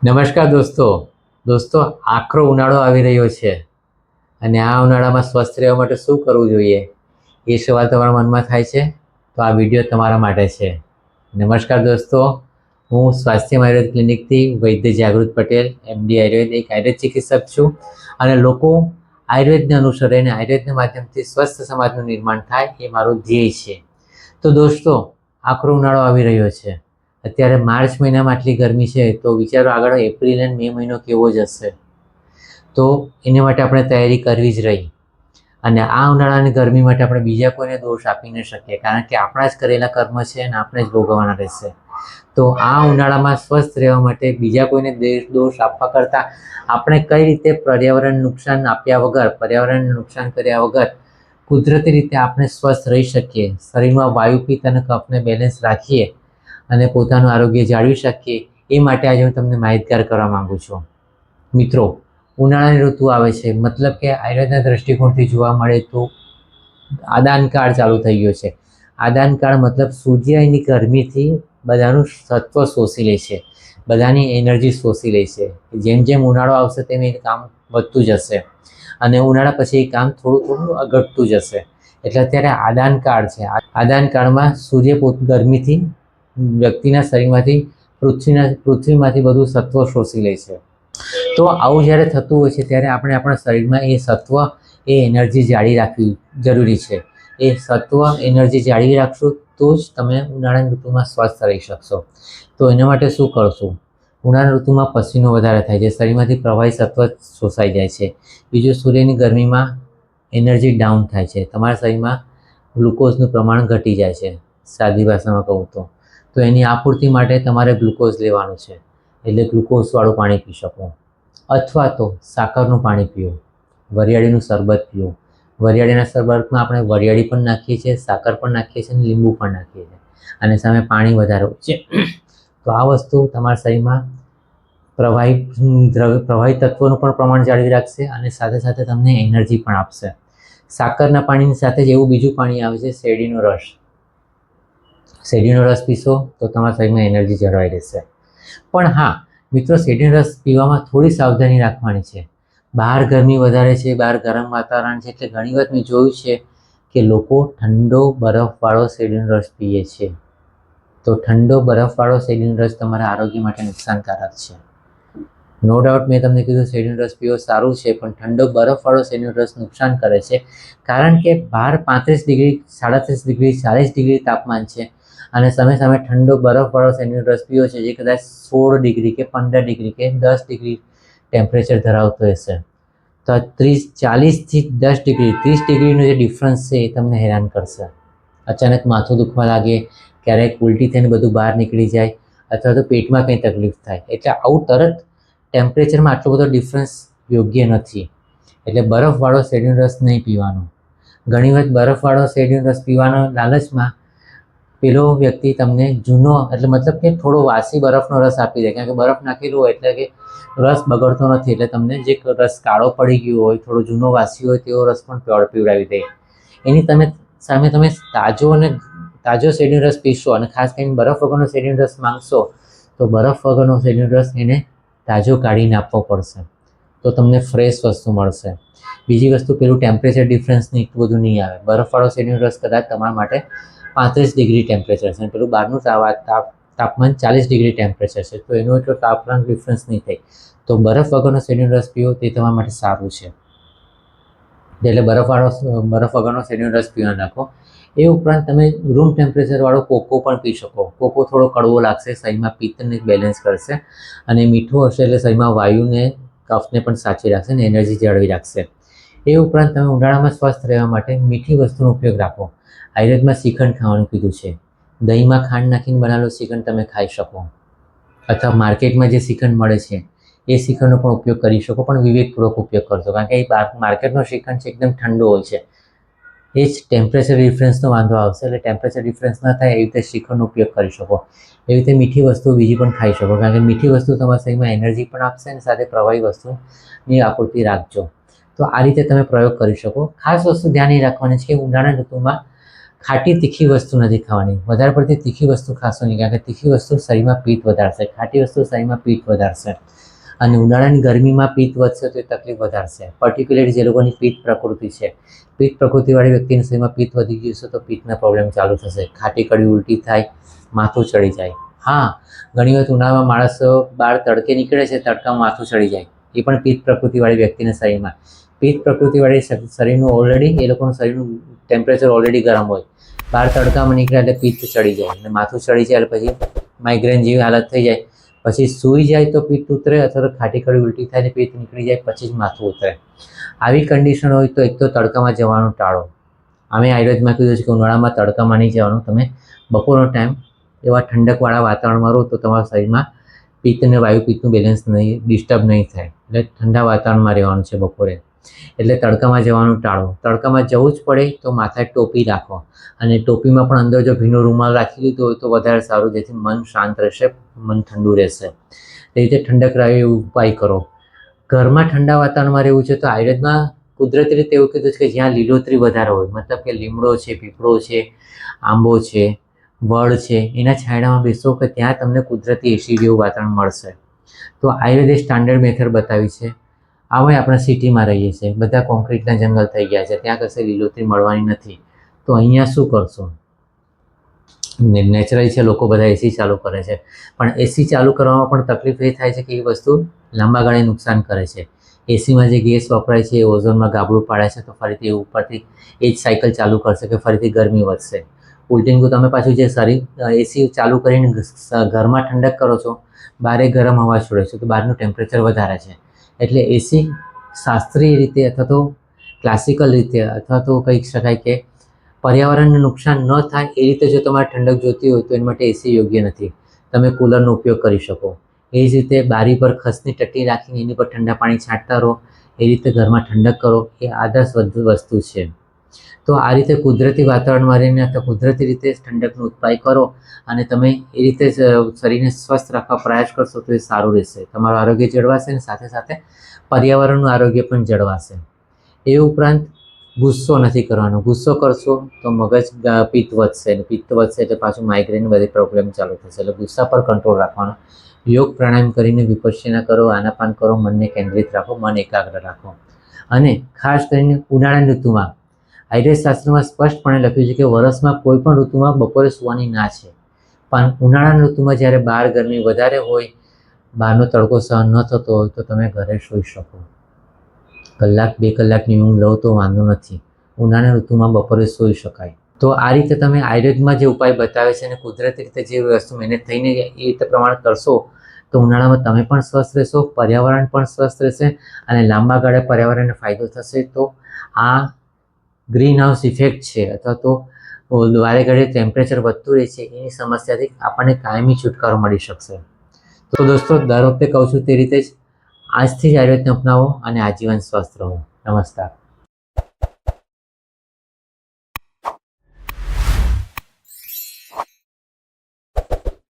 નમસ્કાર દોસ્તો આકરો ઉનાળો આવી રહ્યો છે અને આ ઉનાળામાં સ્વસ્થ રહેવા માટે શું કરવું જોઈએ એ સવાલ તમારા મનમાં થાય છે તો આ વિડીયો તમારા માટે છે. નમસ્કાર દોસ્તો, હું સ્વાસ્થ્ય આયુર્વેદ ક્લિનિકથી વૈદ્ય જાગૃત પટેલ એમડી આયુર્વેદ એક આયુર્વેદ ચિકિત્સક છું અને લોકો આયુર્વેદને અનુસરે અને આયુર્વેદના માધ્યમથી સ્વસ્થ સમાજનું નિર્માણ થાય એ મારું ધ્યેય છે. તો દોસ્તો, આકરો ઉનાળો આવી રહ્યો છે. અત્યારે માર્ચ મહિનામાં આટલી ગરમી છે તો વિચારો આગળ એપ્રિલ અને મે મહિનો કેવો જશે. તો એના માટે આપણે તૈયારી કરવી જ રહી. અને આ ઉનાળાની ગરમી માટે આપણે બીજા કોઈને દોષ આપી ન શકીએ, કારણ કે આપણા જ કરેલા કર્મ છે અને આપણે જ ભોગવવાના રહેશે. તો આ ઉનાળામાં સ્વસ્થ રહેવા માટે બીજા કોઈને દોષ આપવા કરતાં આપણે કઈ રીતે પર્યાવરણ નુકસાન આપ્યા વગર, પર્યાવરણને નુકસાન કર્યા વગર કુદરતી રીતે આપણે સ્વસ્થ રહી શકીએ, શરીરમાં વાયુ પિત્ત અને કફને બેલેન્સ રાખીએ અને પોતાનું આરોગ્ય જાળવી શકીએ, એ માટે આજે હું તમને માહિતગાર કરવા માંગુ છું. મિત્રો, ઉનાળાની ઋતુ આવે છે, મતલબ કે આયુર્વેદના દ્રષ્ટિકોણથી જોવા મળે તો આદાન કાળ ચાલુ થઈ ગયો છે. આદાન કાળ મતલબ સૂર્યની ગરમીથી બધાનું સત્વ શોષી લે છે, બધાની એનર્જી શોષી લે છે. જેમ જેમ ઉનાળો આવશે તેમ એ કામ વધતું જશે અને ઉનાળા પછી એ કામ થોડું ઘટતું જશે. એટલે અત્યારે આદાન કાળ છે. આદાન કાળમાં સૂર્ય ગરમીથી વ્યક્તિના શરીરમાંથી પૃથ્વીમાંથી બધું સત્વ શોષી લે છે. તો આવું જ્યારે થતું હોય છે ત્યારે આપણે આપણા શરીરમાં એ સત્વ, એ એનર્જી જાળવી રાખવી જરૂરી છે. એ સત્વ એનર્જી જાળવી રાખશો તો જ તમે ઉનાળાની ઋતુમાં સ્વસ્થ રહી શકશો. તો એના માટે શું કરશું? ઉનાળાની ઋતુમાં પસીનો વધારે થાય છે, શરીરમાંથી પ્રવાહી સત્વ શોષાઈ જાય છે. બીજું, સૂર્યની ગરમીમાં એનર્જી ડાઉન થાય છે, તમારા શરીરમાં ગ્લુકોઝનું પ્રમાણ ઘટી જાય છે. સાદી ભાષામાં કહું તો એની આપૂર્તિ માટે તમારે ગ્લુકોઝ લેવાનું છે, એટલે ગ્લુકોઝવાળું પાણી પી શકો. અથવા તો સાકરનું પાણી પીવો, વરિયાળીનું શરબત પીવો. વરિયાળીના શરબતમાં આપણે વરિયાળી પણ નાખીએ છીએ, સાકર પણ નાખીએ છીએ અને લીંબુ પણ નાખીએ છીએ, અને સામે પાણી વધારે હોય છે. તો આ વસ્તુ તમારા શરીરમાં પ્રવાહી તત્વોનું પણ પ્રમાણ જાળવી રાખશે અને સાથે સાથે તમને એનર્જી પણ આપશે. સાકરના પાણીની સાથે જ એવું બીજું પાણી આવે છે, શેરડીનો રસ. શેરડીનો રસ પીશો તો તમારા શરીરમાં એનર્જી જળવાઈ રહેશે. પણ હા મિત્રો, શેરડીનો રસ પીવામાં થોડી સાવધાની રાખવાની છે. બહાર ગરમી વધારે છે, બહાર ગરમ વાતાવરણ છે, એટલે ઘણી વાર મેં જોયું છે કે લોકો ઠંડો બરફવાળો શેરડીનો રસ પીએ છે. તો ઠંડો બરફવાળો શેરડીનો રસ તમારા આરોગ્ય માટે નુકસાનકારક છે. નો ડાઉટ મેં તમને કીધું શેરડીનો રસ પીવો સારું છે, પણ ઠંડો બરફવાળો શેરડીનો રસ નુકસાન કરે છે. કારણ કે બહાર 35 ડિગ્રી, 37 ડિગ્રી, 40 ડિગ્રી તાપમાન છે અને સામે ઠંડો બરફવાળો શેરડીનો રસ પીવો છે જે કદાચ 16 ડિગ્રી કે 15 ડિગ્રી કે 10 ડિગ્રી ટેમ્પરેચર ધરાવતો હશે. તો 40થી 10 ડિગ્રી, 30 ડિગ્રીનો જે ડિફરન્સ છે એ તમને હેરાન કરશે. અચાનક માથું દુખવા લાગે, ક્યારેક ઉલટી થઈને બધું બહાર નીકળી જાય, અથવા તો પેટમાં કંઈ તકલીફ થાય. એટલે આવું તરત ટેમ્પરેચરમાં આટલો બધો ડિફરન્સ યોગ્ય નથી. એટલે બરફવાળો શેરડીનો રસ નહીં પીવાનો. ઘણી વખત બરફવાળો શેરડીનો રસ પીવાનો લાલચમાં પેલો વ્યક્તિ તમને જૂનો, એટલે મતલબ કે થોડો વાસી બરફનો રસ આપી દે, કારણ કે બરફ નાખેલું હોય એટલે કે રસ બગડતો નથી, એટલે તમને જે રસ કાળો પડી ગયો હોય, થોડો જૂનો વાસી હોય તેવો રસ પણ પીવડાવી દે. એની સામે તમે તાજો શેરડીનો રસ પીશો અને ખાસ કરીને બરફ વગરનો શેરડીનો રસ માંગશો તો બરફ વગરનો શેરડીનો રસ એને તાજો કાઢીને આપવો પડશે, તો તમને ફ્રેશ વસ્તુ મળશે. બીજી વસ્તુ, પેલું ટેમ્પરેચર ડિફરન્સની એટલું બધું નહીં આવે. બરફવાળો શેરડીનો રસ કદાચ તમારા માટે 35 ડિગ્રી ટેમ્પરેચર છે અને પેલું બહારનું તાપમાન 40 ડિગ્રી ટેમ્પરેચર છે, તો એનો એટલો તાપમાન ડિફરન્સ નહીં થાય. તો બરફ વગરનો શેરડીનો રસ પીવો તે તમારા માટે સારું છે. એટલે બરફ વગરનો શેરડીનો રસ પીવા નાખો. એ ઉપરાંત તમે રૂમ ટેમ્પરેચરવાળો કોકો પણ પી શકો. કોકો થોડો કડવો લાગશે, શરીરમાં પિત્તને બેલેન્સ કરશે અને મીઠું હશે એટલે શરીરમાં વાયુને, કફને પણ સાચવી રાખશે અને એનર્જી જાળવી રાખશે. એ ઉપરાંત તમે ઉનાળામાં સ્વસ્થ રહેવા માટે મીઠી વસ્તુનો ઉપયોગ રાખો. આયુર્વેદમાં શ્રીખંડ ખાવાનું કીધું છે. દહીંમાં ખાંડ નાખીને બનાવેલું શ્રીખંડ તમે ખાઈ શકો, અથવા માર્કેટમાં જે શ્રીખંડ મળે છે એ શ્રીખંડનો પણ ઉપયોગ કરી શકો, પણ વિવેકપૂર્વક ઉપયોગ કરશો, કારણ કે એ માર્કેટનો શ્રીખંડ છે એકદમ ઠંડો હોય છે. એ જ ટેમ્પરેચર ડિફરન્સનો વાંધો આવશે, એટલે ટેમ્પરેચર ડિફરન્સ ન થાય એવી રીતે શ્રીખંડનો ઉપયોગ કરી શકો. એવી રીતે મીઠી વસ્તુ બીજી પણ ખાઈ શકો, કારણ કે મીઠી વસ્તુ તમારા શરીરમાં એનર્જી પણ આપશે અને સાથે પ્રવાહી વસ્તુની આપૂર્તિ રાખજો. તો આ રીતે તમે પ્રયોગ કરી શકો. ખાસ વસ્તુ ધ્યાન એ રાખવાની છે કે ઉનાળાની ઋતુમાં ખાટી તીખી વસ્તુ નથી ખાવાની, વધારે પડતી તીખી વસ્તુ ખાશો નહીં, કારણ કે તીખી વસ્તુ શરીરમાં પિત્ત વધારશે, ખાટી વસ્તુ શરીરમાં પિત્ત વધારશે અને ઉનાળાની ગરમીમાં પિત્ત વધશે તો એ તકલીફ વધારશે. પર્ટિક્યુલરલી જે લોકોની પિત્ત પ્રકૃતિ છે, પિત્ત પ્રકૃતિવાળી વ્યક્તિના શરીરમાં પિત્ત વધી ગયું છે તો પિત્તના પ્રોબ્લેમ ચાલુ થશે, ખાટી કડી ઉલટી થાય, માથું ચડી જાય. હા, ઘણી વખત ઉનાળામાં માણસો બહાર તડકે નીકળે છે, તડકામાં માથું ચડી જાય, એ પણ પિત્ત પ્રકૃતિવાળી વ્યક્તિના શરીરમાં. પિત્ત પ્રકૃતિવાળી શરીરનું ઓલરેડી એ લોકોનું શરીરનું ટેમ્પરેચર ઓલરેડી ગરમ હોય, બહાર તડકામાં નીકળે એટલે પિત્ત ચડી જાય અને માથું ચડી જાય એટલે પછી માઇગ્રેન જેવી હાલત થઈ જાય. પછી સૂઈ જાય તો પિત્ત ઉતરે, અથવા તો ખાટી કડી ઉલટી થાય ને પિત્ત નીકળી જાય પછી જ માથું ઉતરે. આવી કન્ડિશન હોય તો એક તો તડકામાં જવાનું ટાળો. અમે આયુર્વેદમાં કીધું છે કે ઉનાળામાં તડકામાં નહીં જવાનું, તમે બપોરનો ટાઈમ એવા ઠંડકવાળા વાતાવરણમાં રહો તો તમારા શરીરમાં પિત્ત અને વાયુ પિત્તનું બેલેન્સ નહીં, ડિસ્ટર્બ નહીં થાય. એટલે ઠંડા વાતાવરણમાં રહેવાનું છે બપોરે. એટલે તડકામાં જવાનું ટાળો. તડકામાં જવું જ પડે તો માથે ટોપી રાખો અને ટોપીમાં પણ અંદર જો ભીનો રૂમાલ રાખી લીધો હોય તો વધારે સારું, જેથી મન શાંત રહેશે, મન ઠંડુ રહેશે. એ રીતે ઠંડક રહે એવો ઉપાય કરો. ઘરમાં ઠંડા વાતાવરણમાં રહેવું છે તો આયુર્વેદમાં કુદરતી રીતે એવું કીધું છે કે જ્યાં લીલોતરી વધારે હોય, મતલબ કે લીમડો છે, પીપળો છે, આંબો છે, વડ છે, એના છાંયડામાં બેસો કે ત્યાં તમને કુદરતી એસી જેવું વાતાવરણ મળશે. તો આયુર્વેદે સ્ટાન્ડર્ડ મેથડ બતાવી છે. હવે આપણે સિટીમાં રહીએ છીએ, બધા કોન્ક્રીટના જંગલ થઈ ગયા છે, ત્યાં કશે લીલોતરી મળવાની નથી. તો અહીંયા શું કરશો? નેચરલી છે, લોકો બધા એસી ચાલુ કરે છે, પણ એસી ચાલુ કરવામાં પણ તકલીફ એ થાય છે કે એ વસ્તુ લાંબા ગાળે નુકસાન કરે છે. એસીમાં જે ગેસ વપરાય છે એ ઓઝોનમાં ગાબડું પાડે છે, તો ફરીથી એ ઉપરથી એ જ સાયકલ ચાલુ કરશે કે ફરીથી ગરમી વધશે. ઉલટીનું તમે પાછું જે શરીર એસી ચાલુ કરીને ઘરમાં ઠંડક કરો છો, બહારે ગરમ હવા છોડે છે, તો બહારનું ટેમ્પરેચર વધારે છે. એટલે એસી શાસ્ત્રીય રીતે અથવા તો ક્લાસિકલ રીતે અથવા તો કહી શકાય કે પર્યાવરણને નુકસાન ન થાય એ રીતે જો તમારે ઠંડક જોતી હોય તો એના માટે એસી યોગ્ય નથી. તમે કુલરનો ઉપયોગ કરી શકો. એ જ રીતે બારી પર ખસની ટટ્ટી રાખીને એની પર ઠંડા પાણી છાંટતા રહો, એ રીતે ઘરમાં ઠંડક કરો, એ આદર્શ વસ્તુ છે. તો આ રીતે કુદરતી વાતાવરણમાં રહીને અથવા કુદરતી રીતે ઠંડકનો ઉપાય કરો અને તમે એ રીતે શરીરને સ્વસ્થ રાખવા પ્રયાસ કરશો તો એ સારું રહેશે. તમારું આરોગ્ય જળવાશે અને સાથે સાથે પર્યાવરણનું આરોગ્ય પણ જળવાશે. એ ઉપરાંત ગુસ્સો નથી કરવાનો. ગુસ્સો કરશો તો મગજ પિત્ત વધશે અને પિત્ત વધશે એટલે પાછું માઇગ્રેન બધી પ્રોબ્લેમ ચાલુ થશે. એટલે ગુસ્સા પર કંટ્રોલ રાખવાનો. યોગ પ્રાણાયામ કરીને વિપશ્યના કરો, આનાપાન કરો, મનને કેન્દ્રિત રાખો, મન એકાગ્ર રાખો. અને ખાસ કરીને ઉનાળાની ઋતુમાં આયુર્વેદ શાસ્ત્રમાં સ્પષ્ટપણે લખ્યું છે કે વર્ષમાં કોઈ પણ ઋતુમાં બપોરે સૂવાની ના છે, પણ ઉનાળાની ઋતુમાં જ્યારે બહાર ગરમી વધારે હોય, બહારનો તડકો સહન ન થતો હોય તો તમે ઘરે સૂઈ શકો. 1-2 કલાકની ઊંઘ લો તો વાંધો નથી. ઉનાળાની ઋતુમાં બપોરે સૂઈ શકાય. તો આ રીતે તમે આયુર્વેદમાં જે ઉપાય બતાવે છે અને કુદરતી રીતે જે વસ્તુ મહેનત થઈને એ રીતે પ્રમાણે કરશો તો ઉનાળામાં તમે પણ સ્વસ્થ રહેશો, પર્યાવરણ પણ સ્વસ્થ રહેશે અને લાંબા ગાળે પર્યાવરણને ફાયદો થશે. તો આ ગ્રીન હાઉસ ઇફેક્ટ છે અથવા તો વારે ઘડે ટેમ્પરેચર વધતું રહે છે એની સમસ્યાથી આપણને કાયમી છુટકારો મળી શકશે. તો દોસ્તો, દર વખતે કહું છું તે રીતે જ આજથી જ આયુર્વેદને અપનાવો અને આજીવન સ્વસ્થ રહો. નમસ્કાર.